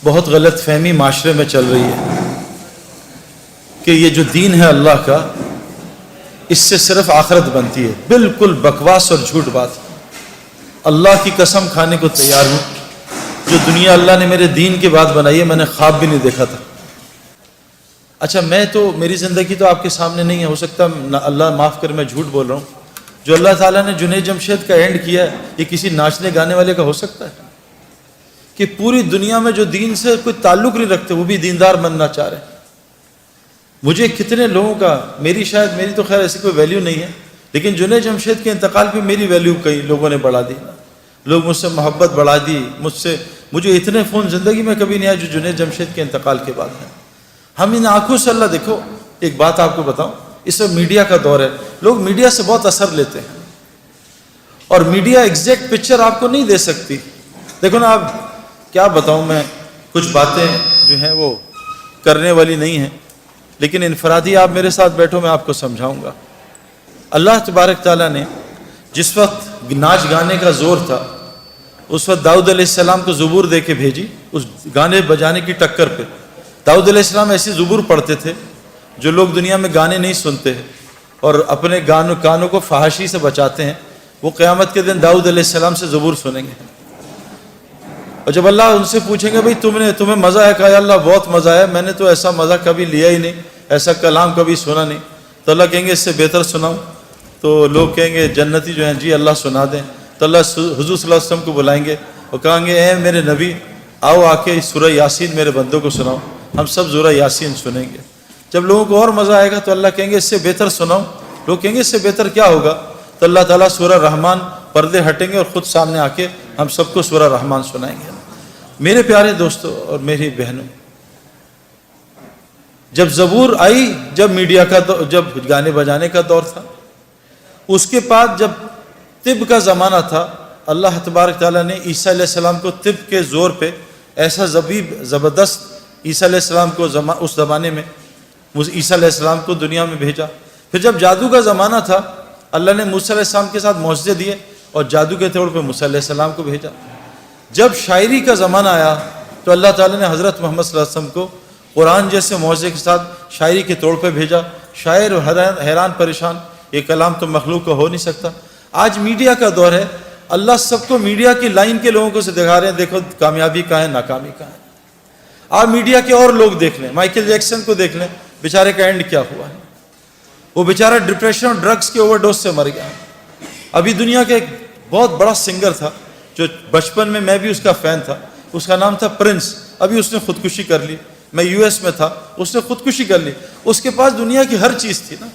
بہت غلط فہمی معاشرے میں چل رہی ہے کہ یہ جو دین ہے اللہ کا، اس سے صرف آخرت بنتی ہے۔ بالکل بکواس اور جھوٹ بات۔ اللہ کی قسم کھانے کو تیار ہوں، جو دنیا اللہ نے میرے دین کے بعد بنائی ہے میں نے خواب بھی نہیں دیکھا تھا۔ اچھا میں تو، میری زندگی تو آپ کے سامنے نہیں ہے، ہو سکتا اللہ معاف کر میں جھوٹ بول رہا ہوں۔ جو اللہ تعالیٰ نے جنید جمشید کا اینڈ کیا ہے، یہ کسی ناچنے گانے والے کا ہو سکتا ہے کہ پوری دنیا میں جو دین سے کوئی تعلق نہیں رکھتے وہ بھی دیندار بننا چاہ رہے ہیں۔ مجھے کتنے لوگوں کا، میری تو خیر ایسی کوئی ویلیو نہیں ہے، لیکن جنید جمشید کے انتقال پہ میری ویلیو کئی لوگوں نے بڑھا دی، لوگ مجھ سے محبت بڑھا دی، مجھے اتنے فون زندگی میں کبھی نہیں آئے جو جنید جمشید کے انتقال کے بعد ہیں۔ ہم ان آنکھوں سے اللہ، دیکھو ایک بات آپ کو بتاؤں، اس وقت میڈیا کا دور ہے، لوگ میڈیا سے بہت اثر لیتے ہیں اور میڈیا ایگزیکٹ پکچر آپ کو نہیں دے سکتی۔ دیکھو نا، آپ کیا بتاؤں، میں کچھ باتیں جو ہیں وہ کرنے والی نہیں ہیں، لیکن انفرادی آپ میرے ساتھ بیٹھو میں آپ کو سمجھاؤں گا۔ اللہ تبارک تعالیٰ نے جس وقت ناچ گانے کا زور تھا، اس وقت داؤد علیہ السلام کو زبور دے کے بھیجی اس گانے بجانے کی ٹکر پہ۔ داؤد علیہ السلام ایسی زبور پڑھتے تھے جو لوگ دنیا میں گانے نہیں سنتے ہیں اور اپنے کانوں کو فحاشی سے بچاتے ہیں، وہ قیامت کے دن داؤد علیہ السلام سے زبور سنیں گے۔ اور جب اللہ ان سے پوچھیں گے بھئی تمہیں مزہ ہے؟ کہا یا اللہ بہت مزہ ہے، میں نے تو ایسا مزہ کبھی لیا ہی نہیں، ایسا کلام کبھی سنا نہیں۔ تو اللہ کہیں گے اس سے بہتر سناؤں؟ تو لوگ کہیں گے جنتی جو ہیں جی اللہ سنا دیں۔ تو اللہ حضور صلی اللہ علیہ وسلم کو بلائیں گے اور کہیں گے اے میرے نبی آؤ آ کے سورہ یاسین میرے بندوں کو سناؤ۔ ہم سب سورہ یاسین سنیں گے۔ جب لوگوں کو اور مزہ آئے گا تو اللہ کہیں گے اس سے بہتر سناؤ۔ لوگ کہیں گے اس سے بہتر کیا ہوگا؟ تو اللہ تعالیٰ سورہ رحمان، پردے ہٹیں گے اور خود سامنے آ کے ہم سب کو سورہ رحمان سنائیں گے۔ میرے پیارے دوستوں اور میری بہنوں، جب زبور آئی، جب میڈیا کا جب گانے بجانے کا دور تھا، اس کے بعد جب طب کا زمانہ تھا، اللہ تبارک تعالیٰ نے عیسیٰ علیہ السلام کو طب کے زور پہ ایسا زبردست عیسیٰ علیہ السلام کو اس زمانے میں عیسیٰ علیہ السلام کو دنیا میں بھیجا۔ پھر جب جادو کا زمانہ تھا، اللہ نے موسیٰ علیہ السلام کے ساتھ معجزے دیے اور جادو کے طور پہ موسیٰ علیہ السلام کو بھیجا۔ جب شاعری کا زمانہ آیا تو اللہ تعالیٰ نے حضرت محمد صلی اللہ علیہ وسلم کو قرآن جیسے معجزے کے ساتھ شاعری کے طور پہ بھیجا۔ شاعر حیران پریشان، یہ کلام تو مخلوق کا ہو نہیں سکتا۔ آج میڈیا کا دور ہے، اللہ سب کو میڈیا کی لائن کے لوگوں کو سے دکھا رہے ہیں، دیکھو کامیابی کہاں ہے، ناکامی کہاں ہے۔ آپ میڈیا کے اور لوگ دیکھ لیں، مائیکل جیکسن کو دیکھ لیں، بیچارے کا اینڈ کیا ہوا ہے۔ وہ بیچارہ ڈپریشن اور ڈرگز کے اوور ڈوز سے مر گیا۔ ابھی دنیا کا ایک بہت بڑا سنگر تھا جو بچپن میں بھی اس کا فین تھا، اس کا نام تھا پرنس، ابھی اس نے خودکشی کر لی۔ میں یو ایس میں تھا، اس نے خودکشی کر لی۔ اس کے پاس دنیا کی ہر چیز تھی نا۔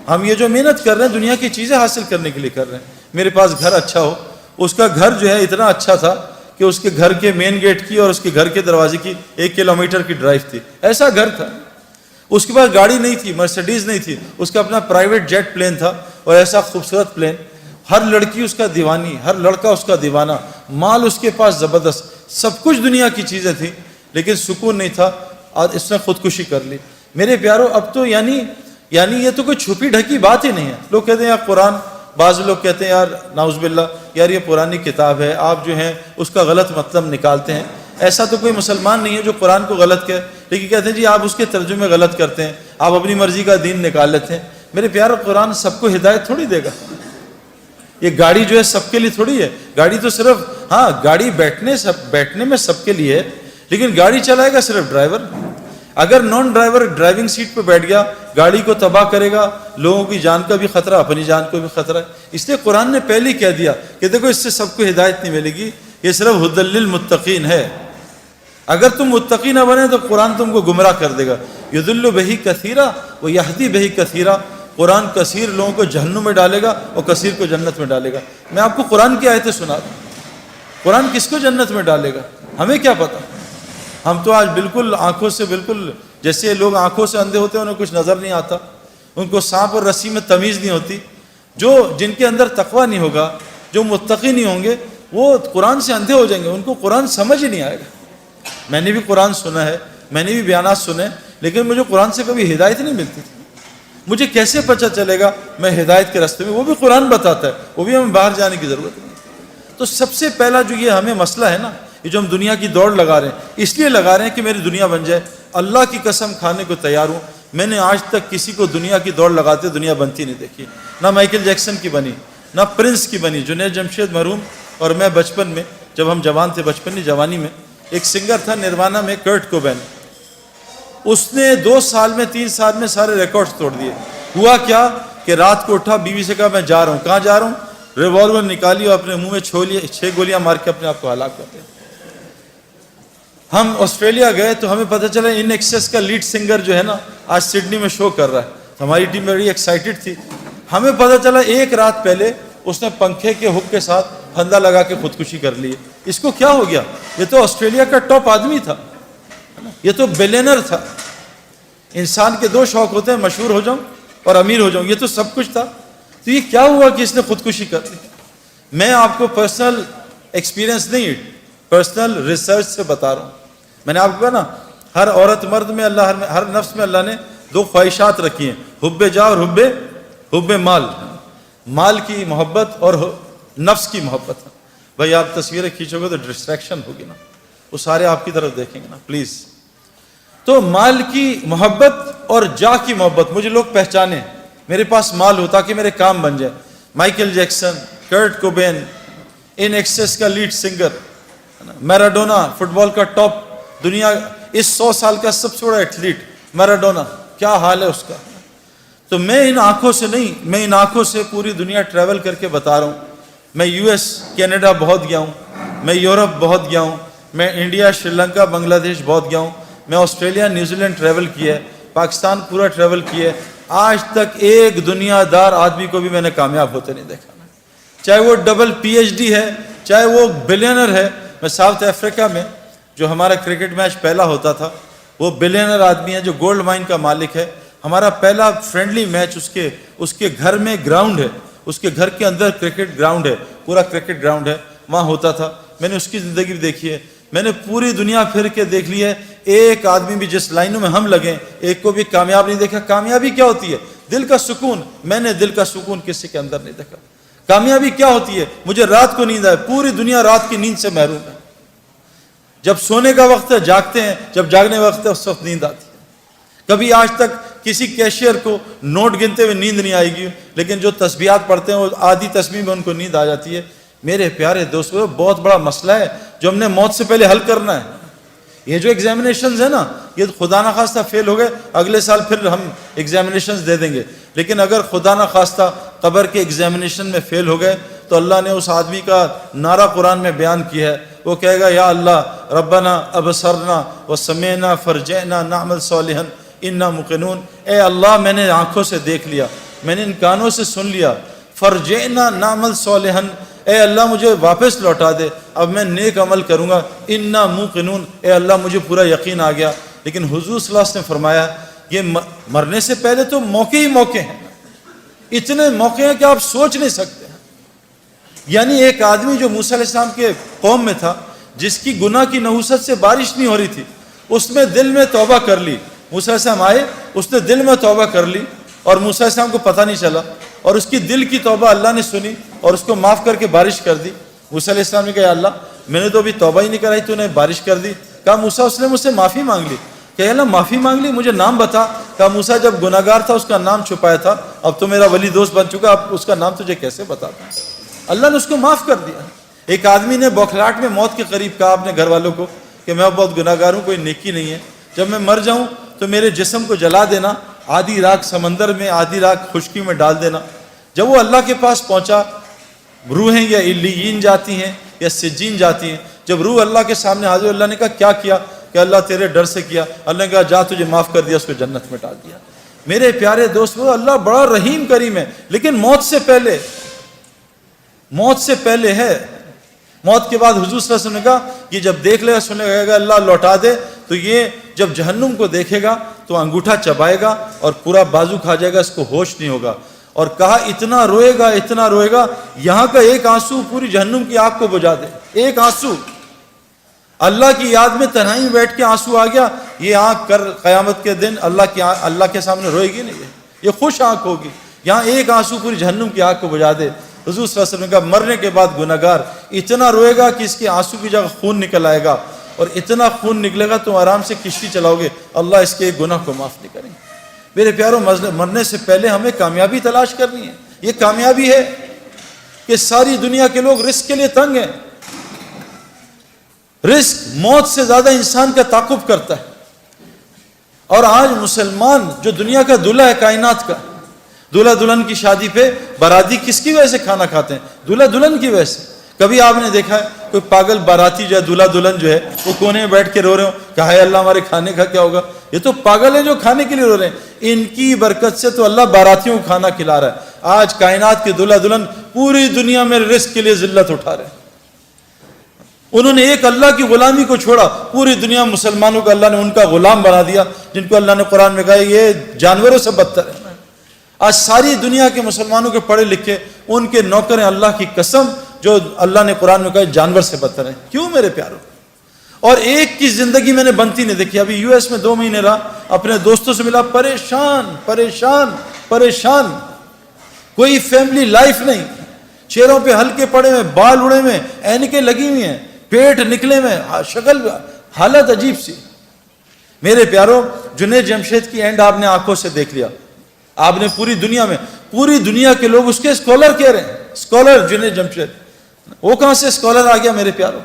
ہم یہ جو محنت کر رہے ہیں دنیا کی چیزیں حاصل کرنے کے لیے کر رہے ہیں۔ میرے پاس گھر اچھا ہو، اس کا گھر جو ہے اتنا اچھا تھا کہ اس کے گھر کے مین گیٹ کی اور اس کے گھر کے دروازے کی 1 کلومیٹر کی ڈرائیو تھی، ایسا گھر تھا۔ اس کے پاس گاڑی نہیں تھی، مرسیڈیز نہیں تھی، اس کا اپنا پرائیویٹ جیٹ پلین تھا اور ایسا خوبصورت پلین، ہر لڑکی اس کا دیوانی، ہر لڑکا اس کا دیوانہ، مال اس کے پاس زبردست، سب کچھ دنیا کی چیزیں تھیں، لیکن سکون نہیں تھا اور اس نے خودکشی کر لی۔ میرے پیارو، اب تو یعنی یہ تو کوئی چھپی ڈھکی بات ہی نہیں ہے۔ لوگ کہتے ہیں یار قرآن، بعض لوگ کہتے ہیں یار نعوذ باللہ یار یہ پرانی کتاب ہے، آپ جو ہیں اس کا غلط مطلب نکالتے ہیں۔ ایسا تو کوئی مسلمان نہیں ہے جو قرآن کو غلط کہے، لیکن کہتے ہیں جی آپ اس کے ترجمے غلط کرتے ہیں، آپ اپنی مرضی کا دین نکال لیتے ہیں۔ میرے پیارو، قرآن سب کو ہدایت تھوڑی دے گا۔ یہ گاڑی جو ہے سب کے لیے تھوڑی ہے، گاڑی تو صرف گاڑی بیٹھنے میں سب کے لیے ہے، لیکن گاڑی چلائے گا صرف ڈرائیور۔ اگر نان ڈرائیور ڈرائیونگ سیٹ پہ بیٹھ گیا، گاڑی کو تباہ کرے گا، لوگوں کی جان کا بھی خطرہ، اپنی جان کو بھی خطرہ ہے۔ اس لیے قرآن نے پہلے کہہ دیا کہ دیکھو اس سے سب کو ہدایت نہیں ملے گی، یہ صرف ھدی للمتقین ہے۔ اگر تم متقی نہ بنے تو قرآن تم کو گمراہ کر دے گا۔ یضل بہ کثیرا و یہدی بہ کثیرا، قرآن کثیر لوگوں کو جہنم میں ڈالے گا اور کثیر کو جنت میں ڈالے گا۔ میں آپ کو قرآن کی آیتیں سنا دوں، قرآن کس کو جنت میں ڈالے گا ہمیں کیا پتہ۔ ہم تو آج بالکل آنکھوں سے، بالکل جیسے لوگ آنکھوں سے اندھے ہوتے ہیں، انہیں کچھ نظر نہیں آتا، ان کو سانپ اور رسی میں تمیز نہیں ہوتی۔ جن کے اندر تقویٰ نہیں ہوگا، جو متقی نہیں ہوں گے، وہ قرآن سے اندھے ہو جائیں گے، ان کو قرآن سمجھ ہی نہیں آئے گا۔ میں نے بھی قرآن سنا ہے، میں نے بھی بیانات سنے، لیکن مجھے قرآن سے کبھی ہدایت نہیں ملتی تھی۔ مجھے کیسے پتہ چلے گا میں ہدایت کے راستے میں؟ وہ بھی قرآن بتاتا ہے، وہ بھی ہمیں باہر جانے کی ضرورت نہیں۔ تو سب سے پہلا جو یہ ہمیں مسئلہ ہے نا، یہ جو ہم دنیا کی دوڑ لگا رہے ہیں اس لیے لگا رہے ہیں کہ میری دنیا بن جائے. اللہ کی قسم کھانے کو تیار ہوں, میں نے آج تک کسی کو دنیا کی دوڑ لگاتے دنیا بنتی نہیں دیکھی. نہ مائیکل جیکسن کی بنی, نہ پرنس کی بنی. جنید جمشید مرحوم اور میں بچپن میں, جب ہم جوان تھے, بچپن نہیں جوانی میں, ایک سنگر تھا نروانا میں, کرٹ کوبین. اس نے 2 سال میں 3 سال میں سارے ریکارڈز توڑ دیے. ہوا کیا کہ رات کو اٹھا, بیوی سے کہا میں جا رہا ہوں. کہاں جا رہا ہوں؟ ریوالور نکالی اور اپنے منہ میں 6 گولیاں مار کے اپنے آپ کو ہلاک کرتے. ہم آسٹریلیا گئے تو ہمیں پتہ چلا ان ایکسیس کا لیڈ سنگر جو ہے نا آج سڈنی میں شو کر رہا ہے. ہماری ٹیم بڑی ایکسائٹڈ تھی. ہمیں پتہ چلا ایک رات پہلے اس نے پنکھے کے ہک کے ساتھ پھندا لگا کے خودکشی کر لی. اس کو کیا ہو گیا؟ یہ تو آسٹریلیا کا ٹاپ آدمی تھا, یہ تو بلینر تھا. انسان کے 2 شوق ہوتے ہیں, مشہور ہو جاؤں اور امیر ہو جاؤں. یہ تو سب کچھ تھا. تو یہ کیا ہوا کہ اس نے خودکشی کر لی؟ میں آپ کو پرسنل ایکسپیرینس نہیں, پرسنل ریسرچ سے بتا رہا ہوں. میں نے آپ کو کہا نا, ہر عورت مرد میں اللہ, ہر نفس میں اللہ نے 2 خواہشات رکھی ہیں, حب جا اور حب مال. مال کی محبت اور نفس کی محبت. بھائی آپ تصویریں کھینچو گے تو ڈسٹریکشن ہوگی نا, وہ سارے آپ کی طرف دیکھیں گے نا پلیز. تو مال کی محبت اور جا کی محبت. مجھے لوگ پہچانے, میرے پاس مال ہو تاکہ میرے کام بن جائے. مائیکل جیکسن, کرٹ کوبین, ان ایکسیس کا لیڈ سنگر, میراڈونا فٹ بال کا ٹاپ, دنیا اس 100 سال کا سب سے بڑا ایتھلیٹ میراڈونا, کیا حال ہے اس کا. تو میں ان آنکھوں سے نہیں, میں ان آنکھوں سے پوری دنیا ٹریول کر کے بتا رہا ہوں. میں US کینیڈا بہت گیا ہوں, میں یورپ بہت گیا ہوں, میں انڈیا, شری لنکا, بنگلہ دیش بہت گیا ہوں, میں آسٹریلیا, نیوزی لینڈ ٹریول کیا ہے, پاکستان پورا ٹریول کیا ہے. آج تک ایک دنیا دار آدمی کو بھی میں نے کامیاب ہوتے نہیں دیکھا, چاہے وہ ڈبل PhD ہے, چاہے وہ بلینر ہے. میں ساؤتھ افریقہ میں جو ہمارا کرکٹ میچ پہلا ہوتا تھا, وہ بلینر آدمی ہے جو گولڈ مائن کا مالک ہے. ہمارا پہلا فرینڈلی میچ اس کے گھر میں گراؤنڈ ہے, اس کے گھر کے اندر کرکٹ گراؤنڈ ہے, پورا کرکٹ گراؤنڈ ہے, وہاں ہوتا تھا. میں نے اس کی زندگی بھی دیکھی ہے. میں نے پوری دنیا پھر کے دیکھ لی ہے, ایک آدمی بھی جس لائنوں میں ہم لگیں ایک کو بھی کامیاب نہیں دیکھا. کامیابی کیا ہوتی ہے؟ دل کا سکون. میں نے دل کا سکون کسی کے اندر نہیں دیکھا. کامیابی کیا ہوتی ہے؟ مجھے رات کو نیند آئے. پوری دنیا رات کی نیند سے محروم ہے. جب سونے کا وقت ہے جاگتے ہیں, جب جاگنے وقت ہے اس وقت نیند آتی ہے. کبھی آج تک کسی کیشیئر کو نوٹ گنتے ہوئے نیند نہیں آئے گی, لیکن جو تسبیحات پڑھتے ہیں وہ آدھی تسبیح میں ان کو نیند آ جاتی ہے. میرے پیارے دوستو, بہت بڑا مسئلہ ہے جو ہم نے موت سے پہلے حل کرنا ہے. یہ جو ایگزامینیشنز ہیں نا, یہ خدا نہ خواستہ فیل ہو گئے, اگلے سال پھر ہم ایگزامینیشنز دے دیں گے. لیکن اگر خدا نہ خواستہ قبر کے ایگزامینیشن میں فیل ہو گئے تو اللہ نے اس آدمی کا نعرہ قرآن میں بیان کیا ہے. وہ کہے گا, یا اللہ ربنا ابصرنا وسمعنا فرجعنا نعمل صالحا انا موقنون. اے اللہ, میں نے آنکھوں سے دیکھ لیا, میں نے ان کانوں سے سن لیا, فرجعنا نعمل صالحا, اے اللہ مجھے واپس لوٹا دے, اب میں نیک عمل کروں گا. انا موقنون, اے اللہ مجھے پورا یقین آ گیا. لیکن حضور صلی اللہ علیہ وسلم نے فرمایا, یہ مرنے سے پہلے تو موقع ہی موقع ہیں, اتنے موقع ہیں کہ آپ سوچ نہیں سکتے. یعنی ایک آدمی جو موسیٰ علیہ السلام کے قوم میں تھا, جس کی گناہ کی نحوست سے بارش نہیں ہو رہی تھی, اس میں دل میں توبہ کر لی. موسیٰ علیہ السلام آئے, اس نے دل میں توبہ کر لی اور موسیٰ علیہ السلام کو پتہ نہیں چلا, اور اس کی دل کی توبہ اللہ نے سنی اور اس کو معاف کر کے بارش کر دی. موسیٰ علیہ السلام نے کہا, یا اللہ میں نے تو ابھی توبہ ہی نہیں کرائی, تو نے بارش کر دی. کہا موسیٰ, اس نے مجھ سے معافی مانگ لی. کہ اللہ معافی مانگ لی, مجھے نام بتا. کہا موسیٰ, جب گناہ گار تھا اس کا نام چھپایا تھا, اب تو میرا ولی دوست بن چکا, اب اس کا نام تجھے کیسے بتاتا. اللہ نے اس کو معاف کر دیا. ایک آدمی نے بوکھلاٹ میں موت کے قریب کہا اپنے گھر والوں کو کہ میں بہت گناہ گار ہوں, کوئی نیکی نہیں ہے, جب میں مر جاؤں تو میرے جسم کو جلا دینا, آدھی راکھ سمندر میں آدھی راکھ خشکی میں ڈال دینا. جب وہ اللہ کے پاس پہنچا, روحیں یا علیین جاتی ہیں یا سجین جاتی ہیں. جب روح اللہ کے سامنے حاضر, اللہ نے کہا کیا کیا؟ کہ اللہ تیرے ڈر سے کیا. اللہ نے کہا جا, تجھے معاف کر دیا, اس کو جنت میں ڈال دیا. میرے پیارے دوست, وہ اللہ بڑا رحیم کریم ہے, لیکن موت سے پہلے ہے. موت کے بعد حضور صلی اللہ علیہ وسلم نے کہا کہ جب دیکھ لے گا, سننے گا اللہ لوٹا دے, تو یہ جب جہنم کو دیکھے گا تو انگوٹھا چبائے گا اور پورا بازو کھا جائے گا, اس کو ہوش نہیں ہوگا. اور کہا اتنا روئے گا, یہاں کا ایک آنسو پوری جہنم کی آگ کو بجھا دے. ایک آنسو, اللہ کی یاد میں تنہائی میں بیٹھ کے آنسو آ گیا, یہ آنکھ کر قیامت کے دن اللہ کے سامنے روئے گی نہیں, یہ خوش آنکھ ہوگی. یہاں ایک آنسو پوری جہنم کی آگ کو بجھا دے. حضور صلی اللہ علیہ وسلم نے کہا مرنے کے بعد گناہگار اتنا روئے گا کہ اس کے آنسو کی جگہ خون نکل آئے گا، اور اتنا خون نکلے گا تم آرام سے کشتی چلاؤ گے، اللہ اس کے گناہ کو معاف نہیں کریں گے۔ میرے پیاروں، مرنے سے پہلے ہمیں کامیابی تلاش کرنی ہے۔ یہ کامیابی ہے کہ ساری دنیا کے لوگ رزق کے لیے تنگ ہیں، رزق موت سے زیادہ انسان کا تعاقب کرتا ہے، اور آج مسلمان جو دنیا کا دلہا ہے کائنات کا، دلہا دلہن کی شادی پہ باراتی کس کی وجہ سے کھانا کھاتے ہیں؟ دلہا دلہن کی وجہ سے۔ کبھی آپ نے دیکھا ہے کوئی پاگل باراتی جو ہے، دلہا دلہن جو ہے، وہ کونے میں بیٹھ کے رو رہے ہو کہ ہائے اللہ ہمارے کھانے کا کیا ہوگا؟ یہ تو پاگل ہیں جو کھانے کے لیے رو رہے ہیں، ان کی برکت سے تو اللہ باراتیوں کو کھانا کھلا رہا ہے۔ آج کائنات کے دلہا دلہن پوری دنیا میں رزق کے لیے ذلت اٹھا رہے ہیں، انہوں نے ایک اللہ کی غلامی کو چھوڑا، پوری دنیا مسلمانوں کو اللہ نے ان کا غلام بنا دیا، جن کو اللہ نے قرآن میں کہا یہ جانوروں سے بدتر ہے۔ آج ساری دنیا کے مسلمانوں کے پڑھے لکھے ان کے نوکر ہیں، اللہ کی قسم، جو اللہ نے قرآن میں کہا جانور سے بدتر ہیں۔ کیوں میرے پیاروں؟ اور ایک کی زندگی میں نے بنتی نہیں دیکھی۔ ابھی یو ایس میں 2 مہینے رہا، اپنے دوستوں سے ملا، پریشان پریشان پریشان، کوئی فیملی لائف نہیں، چہروں پہ ہلکے پڑے ہوئے، بال اڑے ہوئے، اینکیں لگی ہوئی ہیں، پیٹ نکلے ہوئے، شکل حالت عجیب سی۔ میرے پیاروں، جنید جمشید کی اینڈ آپ نے آنکھوں سے دیکھ لیا، آپ نے پوری دنیا کے لوگ اس کے اسکالر کہہ رہے ہیں، اسکالر جنید جمشید۔ وہ کہاں سے اسکالر آ گیا میرے پیاروں؟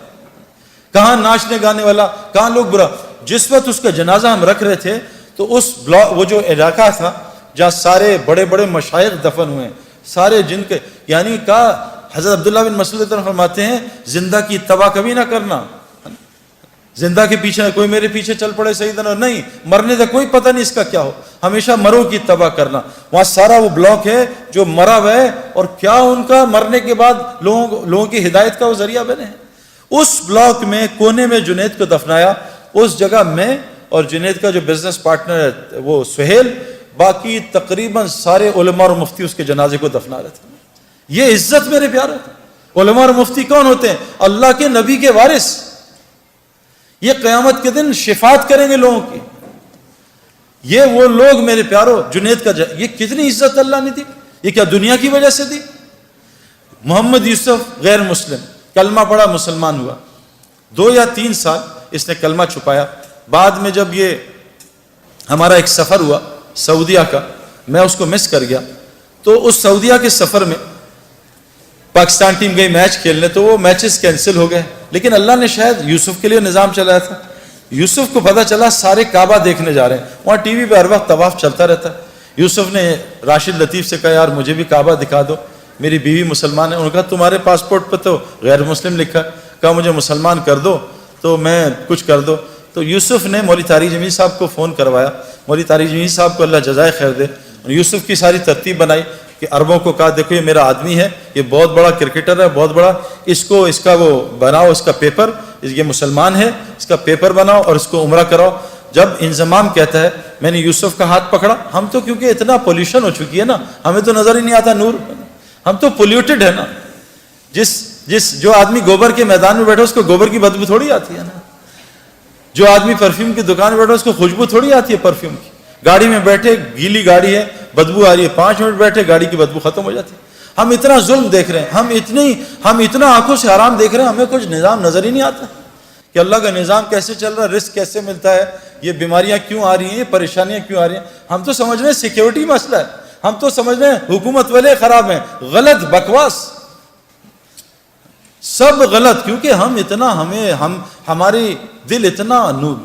کہاں ناچنے گانے والا، کہاں لوگ برا۔ جس وقت اس کا جنازہ ہم رکھ رہے تھے تو اس وہ جو علاقہ تھا جہاں سارے بڑے بڑے مشائخ دفن ہوئے ہیں، سارے جن کے، یعنی کہا حضرت عبداللہ بن مسعود فرماتے ہیں زندہ کی اتباع کبھی نہ کرنا، زندہ کے پیچھے کوئی میرے پیچھے چل پڑے سیدنا، نہیں، مرنے کا کوئی پتہ نہیں اس کا کیا ہو، ہمیشہ مروں کی اتباع کرنا۔ وہاں سارا وہ بلاک ہے جو مرا ہوا ہے، اور کیا ان کا مرنے کے بعد لوگوں کی ہدایت کا وہ ذریعہ بنے ہیں۔ اس بلاک میں کونے میں جنید کو دفنایا، اس جگہ میں اور جنید کا جو بزنس پارٹنر ہے وہ سہیل، باقی تقریباً سارے علماء اور مفتی اس کے جنازے کو دفنا رہے تھے۔ یہ عزت میرے پیارے، علماء اور مفتی کون ہوتے ہیں؟ اللہ کے نبی کے وارث، یہ قیامت کے دن شفاعت کریں گے لوگوں کی۔ یہ وہ لوگ میرے پیارو، جنید کا یہ کتنی عزت اللہ نے دی، یہ کیا دنیا کی وجہ سے دی؟ محمد یوسف غیر مسلم، کلمہ پڑھا، مسلمان ہوا، 2 یا 3 سال اس نے کلمہ چھپایا۔ بعد میں جب یہ ہمارا ایک سفر ہوا سعودیہ کا، میں اس کو مس کر گیا، تو اس سعودیہ کے سفر میں پاکستان ٹیم گئی میچ کھیلنے، تو وہ میچز کینسل ہو گئے، لیکن اللہ نے شاید یوسف کے لیے نظام چلایا تھا۔ یوسف کو پتہ چلا سارے کعبہ دیکھنے جا رہے ہیں، وہاں ٹی وی پہ ہر وقت طواف چلتا رہتا ہے۔ یوسف نے راشد لطیف سے کہا یار مجھے بھی کعبہ دکھا دو، میری بیوی مسلمان ہے۔ انہوں نے کہا تمہارے پاسپورٹ پہ تو غیر مسلم لکھا ہے، کہا مجھے مسلمان کر دو تو میں کچھ کر دو۔ تو یوسف نے مولوی طارق جمیل صاحب کو فون کروایا، مولوی طارق جمیل صاحب کو اللہ جزائے خیر دے، یوسف کی ساری ترتیب بنائی کہ عربوں کو کہا دیکھو یہ میرا آدمی ہے، یہ بہت بڑا کرکٹر ہے، بہت بڑا، اس کا وہ بناؤ، اس کا پیپر، یہ مسلمان ہے، اس کا پیپر بناؤ اور اس کو عمرہ کراؤ۔ جب انضمام کہتا ہے، میں نے یوسف کا ہاتھ پکڑا، ہم تو کیونکہ اتنا پولیوشن ہو چکی ہے نا، ہمیں تو نظر ہی نہیں آتا نور، ہم تو پولیوٹڈ ہے نا۔ جو آدمی گوبر کے میدان میں بیٹھا اس کو گوبر کی بدبو تھوڑی آتی ہے نا، جو آدمی پرفیوم کی دکان میں بیٹھا اس کو خوشبو تھوڑی آتی ہے پرفیوم کی۔ گاڑی میں بیٹھے، گیلی گاڑی ہے، بدبو آ رہی ہے، 5 منٹ بیٹھے گاڑی کی بدبو ختم ہو جاتی ہے۔ ہم اتنا ظلم دیکھ رہے ہیں، ہم اتنا آنکھوں سے حرام دیکھ رہے ہیں، ہمیں کچھ نظام نظر ہی نہیں آتا کہ اللہ کا نظام کیسے چل رہا ہے، رزق کیسے ملتا ہے، یہ بیماریاں کیوں آ رہی ہیں، یہ پریشانیاں کیوں آ رہی ہیں۔ ہم تو سمجھ رہے ہیں سیکیورٹی مسئلہ ہے، ہم تو سمجھ رہے ہیں حکومت والے خراب ہیں، غلط، بکواس، سب غلط، کیونکہ ہماری دل اتنا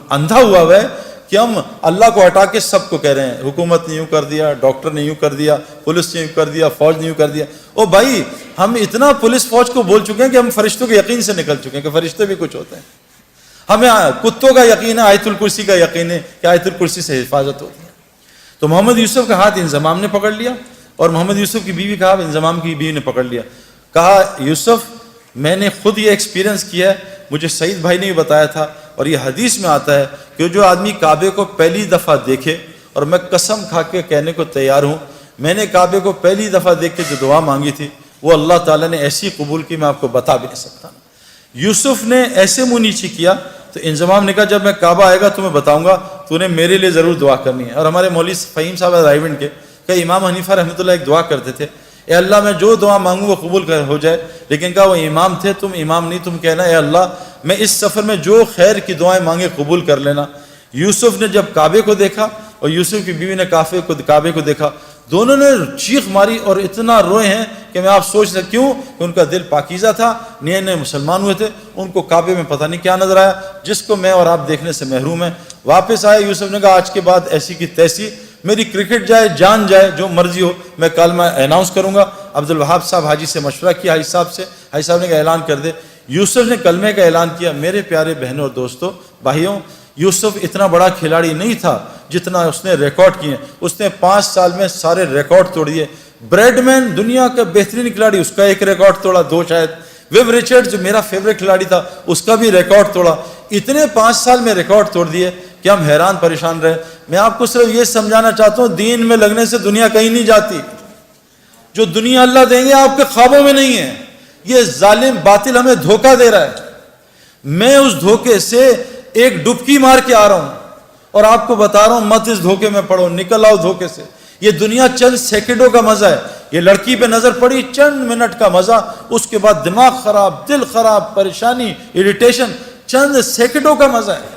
اندھا ہوا ہے کہ ہم اللہ کو ہٹا کے سب کو کہہ رہے ہیں حکومت نے یوں کر دیا، ڈاکٹر نے یوں کر دیا، پولیس نے یوں کر دیا، فوج نے یوں کر دیا۔ او بھائی، ہم اتنا پولیس فوج کو بول چکے ہیں کہ ہم فرشتوں کے یقین سے نکل چکے ہیں کہ فرشتے بھی کچھ ہوتے ہیں۔ ہمیں کتوں کا یقین ہے، آیت الکرسی کا یقین ہے کہ آیت الکرسی سے حفاظت ہوتی ہے۔ تو محمد یوسف کا ہاتھ انضمام نے پکڑ لیا، اور محمد یوسف کی بیوی کا ہاتھ انضمام کی بیوی نے پکڑ لیا۔ کہا یوسف میں نے خود یہ ایکسپیرینس کیا ہے، مجھے سعید بھائی نے بھی بتایا تھا، اور یہ حدیث میں آتا ہے کہ جو آدمی کعبے کو پہلی دفعہ دیکھے، اور میں قسم کھا کے کہنے کو تیار ہوں، میں نے کعبے کو پہلی دفعہ دیکھ کے جو دعا مانگی تھی وہ اللہ تعالیٰ نے ایسی قبول کی، میں آپ کو بتا بھی نہیں سکتا۔ یوسف نے ایسے منہ نیچی کیا تو انضمام نے کہا جب میں کعبہ آئے گا تو میں بتاؤں گا، تو نے میرے لیے ضرور دعا کرنی ہے۔ اور ہمارے مولوی فہیم صاحب رائیونڈ کے کہ امام حنیفہ رحمۃ اللہ ایک دعا کرتے تھے، اے اللہ میں جو دعا مانگوں وہ قبول ہو جائے، لیکن کہا وہ امام تھے، تم امام نہیں، تم کہنا اے اللہ میں اس سفر میں جو خیر کی دعائیں مانگے قبول کر لینا۔ یوسف نے جب کعبے کو دیکھا اور یوسف کی بیوی نے کعبے کو دیکھا، دونوں نے چیخ ماری اور اتنا روئے ہیں کہ میں آپ سوچ سکتے کیوں کہ ان کا دل پاکیزہ تھا، نئے نئے مسلمان ہوئے تھے، ان کو کعبے میں پتہ نہیں کیا نظر آیا جس کو میں اور آپ دیکھنے سے محروم ہیں۔ واپس آئے، یوسف نے کہا آج کے بعد ایسی کی تیسی، میری کرکٹ جائے جان جائے جو مرضی ہو، میں کلمہ اناؤنس کروں گا۔ عبدالوہاب صاحب حاجی سے مشورہ کیا، حاجی صاحب سے، حاجی صاحب نے کہا اعلان کر دے۔ یوسف نے کلمے کا اعلان کیا۔ میرے پیارے بہنوں اور دوستوں بھائیوں، یوسف اتنا بڑا کھلاڑی نہیں تھا جتنا اس نے ریکارڈ کیے، اس نے 5 سال میں سارے ریکارڈ توڑ دیے۔ بریڈ مین دنیا کا بہترین کھلاڑی، اس کا ایک ریکارڈ توڑا، 2 شاید۔ ویب ریچرڈ جو میرا فیوریٹ کھلاڑی تھا اس کا بھی ریکارڈ توڑا۔ اتنے 5 سال میں ریکارڈ توڑ دیے کہ ہم حیران پریشان رہے۔ میں آپ کو صرف یہ سمجھانا چاہتا ہوں، دین میں لگنے سے دنیا کہیں نہیں جاتی۔ جو دنیا اللہ دیں گے آپ کے خوابوں میں نہیں ہے۔ یہ ظالم باطل ہمیں دھوکہ دے رہا ہے، میں اس دھوکے سے ایک ڈبکی مار کے آ رہا ہوں اور آپ کو بتا رہا ہوں مت اس دھوکے میں پڑو، نکل آؤ دھوکے سے۔ یہ دنیا چند سیکنڈوں کا مزہ ہے، یہ لڑکی پہ نظر پڑی چند منٹ کا مزہ، اس کے بعد دماغ خراب، دل خراب، پریشانی، اریٹیشن، چند سیکنڈوں کا مزہ ہے۔